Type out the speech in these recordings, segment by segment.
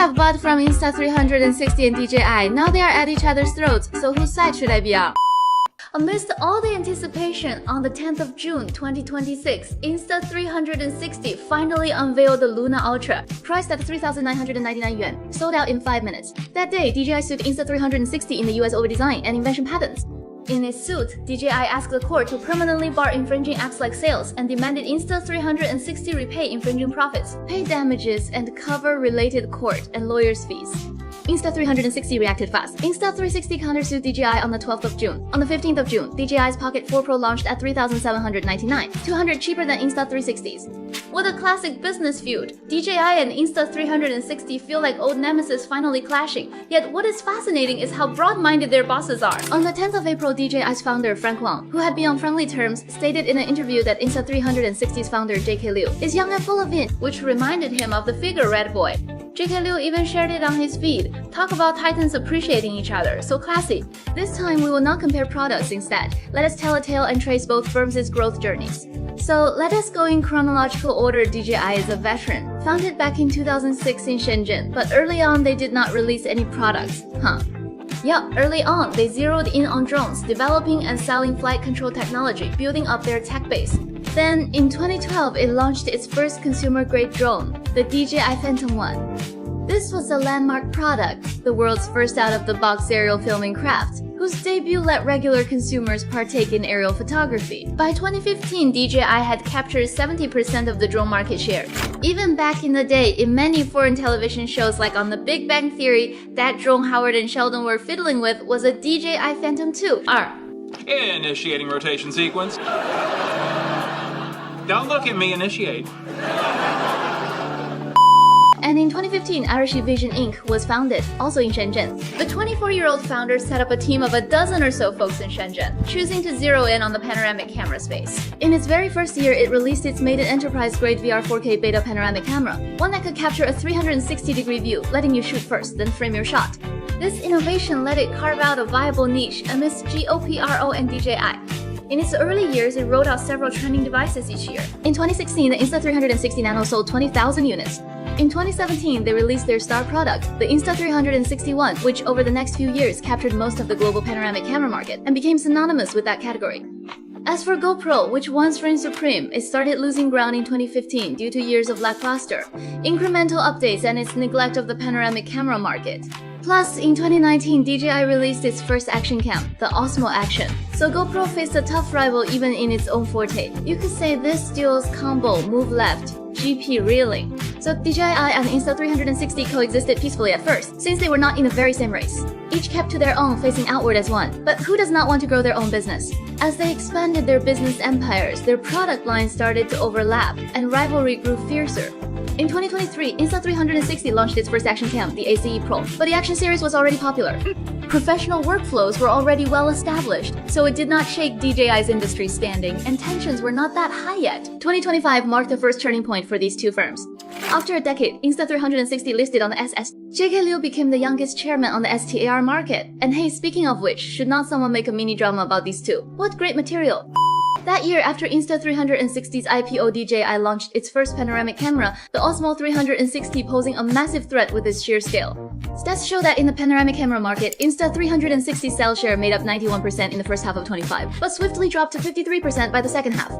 have bought from Insta360 and DJI. Now they are at each other's throats, so whose side should I be on? Amidst all the anticipation, on the 10th of June 2026, Insta360 finally unveiled the Luna Ultra, priced at 3,999 yuan, sold out in 5 minutes. That day, DJI sued Insta360 in the US over design and invention patents. In its suit, DJI asked the court to permanently bar infringing apps like sales and demanded Insta360 repay infringing profits, pay damages, and cover related court and lawyers' fees. Insta360 reacted fast. Insta360 countersued DJI on the 12th of June. On the 15th of June, DJI's Pocket 4 Pro launched at 3,799, 200 cheaper than Insta360's. What a classic business feud! DJI and Insta360 feel like old nemesis finally clashing, yet what is fascinating is how broad-minded their bosses are. On the 10th of April, DJI's founder Frank Wang, who had been on friendly terms, stated in an interview that Insta360's founder JK Liu is young and full of it, which reminded him of the figure Red Boy. JK Liu even shared it on his feed. Talk about titans appreciating each other, so classy. This time we will not compare products instead. Let us tell a tale and trace both firms' growth journeys. So let us go in chronological order. DJI is a veteran, founded back in 2006 in Shenzhen, but early on they did not release any products. Yup, early on they zeroed in on drones, developing and selling flight control technology, building up their tech base. Then, in 2012, it launched its first consumer-grade drone, the DJI Phantom 1. This was a landmark product, the world's first out-of-the-box aerial filming craft, whose debut let regular consumers partake in aerial photography. By 2015, DJI had captured 70% of the drone market share. Even back in the day, in many foreign television shows like on The Big Bang Theory, that drone Howard and Sheldon were fiddling with was a DJI Phantom 2. Initiating rotation sequence. Don't look at me, initiate. And in 2015, Arashi Vision Inc. was founded, also in Shenzhen. The 24-year-old founder set up a team of a dozen or so folks in Shenzhen, choosing to zero in on the panoramic camera space. In its very first year, it released its maiden enterprise-grade VR 4K beta panoramic camera, one that could capture a 360-degree view, letting you shoot first, then frame your shot. This innovation let it carve out a viable niche amidst OPPO and DJI. In its early years, it rolled out several trending devices each year. In 2016, the Insta360 Nano sold 20,000 units. In 2017, they released their star product, the Insta360 which over the next few years captured most of the global panoramic camera market and became synonymous with that category. As for GoPro, which once reigned supreme, it started losing ground in 2015 due to years of lackluster, incremental updates, and its neglect of the panoramic camera market. Plus, in 2019, DJI released its first action cam, the Osmo Action. So GoPro faced a tough rival even in its own forte. You could say this duo's combo, move left, GP reeling. So DJI and Insta360 coexisted peacefully at first, since they were not in the very same race. Each kept to their own, facing outward as one. But who does not want to grow their own business? As they expanded their business empires, their product lines started to overlap, and rivalry grew fiercer. In 2023, Insta360 launched its first action cam, the ACE Pro, but the action series was already popular. Professional workflows were already well established, so it did not shake DJI's industry standing, and tensions were not that high yet. 2025 marked the first turning point for these two firms. After a decade, Insta360 listed on the SS. JK Liu became the youngest chairman on the STAR market. And hey, speaking of which, should not someone make a mini drama about these two? What great material! That year, after Insta360's IPO, DJI launched its first panoramic camera, the Osmo 360, posing a massive threat with its sheer scale. Stats show that in the panoramic camera market, Insta360 sales share made up 91% in the first half of 25, but swiftly dropped to 53% by the second half.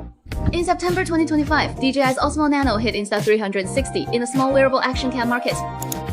In September 2025, DJI's Osmo Nano hit Insta360 in the small wearable action cam market,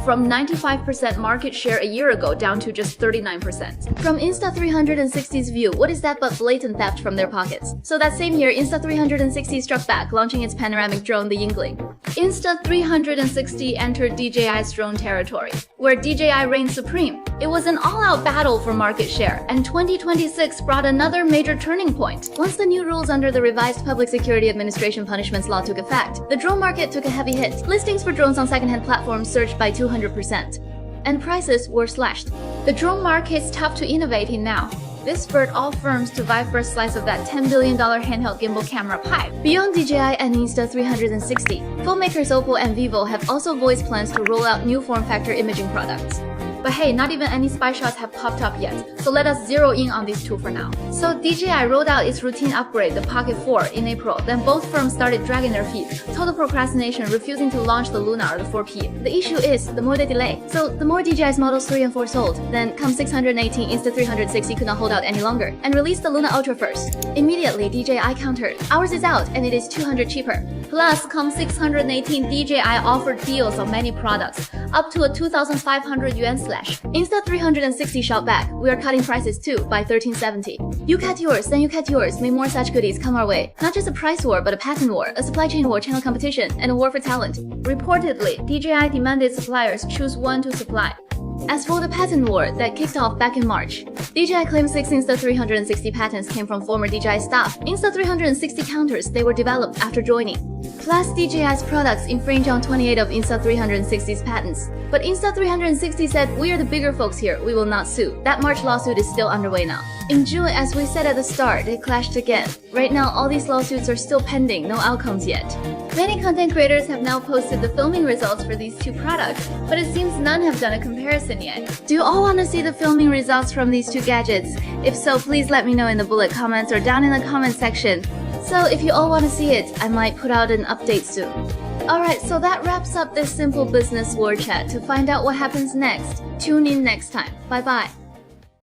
from 95% market share a year ago down to just 39%. From Insta360's view, what is that but blatant theft from their pockets? So that same year, Insta360 struck back, launching its panoramic drone, the Yingling. Insta360 entered DJI's drone territory, where DJI reigned supreme. It was an all-out battle for market share, and 2026 brought another major turning point. Once the new rules under the revised Public Security Administration punishments law took effect, the drone market took a heavy hit. Listings for drones on secondhand platforms surged by 200%, and prices were slashed. The drone market's tough to innovate in now. This spurred all firms to vie for a slice of that $10 billion handheld gimbal camera pie. Beyond DJI and Insta360, phone makers OPPO and vivo have also voiced plans to roll out new form factor imaging products. But hey, not even any spy shots have popped up yet, so let us zero in on these two for now. So DJI rolled out its routine upgrade, the Pocket 4, in April, then both firms started dragging their feet, total procrastination, refusing to launch the Luna or the 4P. The issue is, the more they delay. So the more DJI's Models 3 and 4 sold, then come 618, Insta360 could not hold out any longer, and released the Luna Ultra first. Immediately, DJI countered, ours is out, and it is 200 cheaper. Plus, come 618, DJI offered deals on many products, up to a 2,500 yuan slash. Insta360 shot back, we are cutting prices too, by 1370. You cut yours, then you cut yours, may more such goodies come our way. Not just a price war, but a patent war, a supply chain war, channel competition, and a war for talent. Reportedly, DJI demanded suppliers choose one to supply. As for the patent war that kicked off back in March, DJI claims 6 Insta360 patents came from former DJI staff. Insta360 counters they were developed after joining. Plus, DJI's products infringe on 28 of Insta360's patents. But Insta360 said, we are the bigger folks here, we will not sue. That March lawsuit is still underway now. In June, as we said at the start, they clashed again. Right now, all these lawsuits are still pending, no outcomes yet. Many content creators have now posted the filming results for these two products, but it seems none have done a comparison yet. Do you all want to see the filming results from these two gadgets? If so, please let me know in the bullet comments or down in the comment section. So if you all want to see it, I might put out an update soon. Alright, so that wraps up this simple business war chat. To find out what happens next, tune in next time. Bye bye.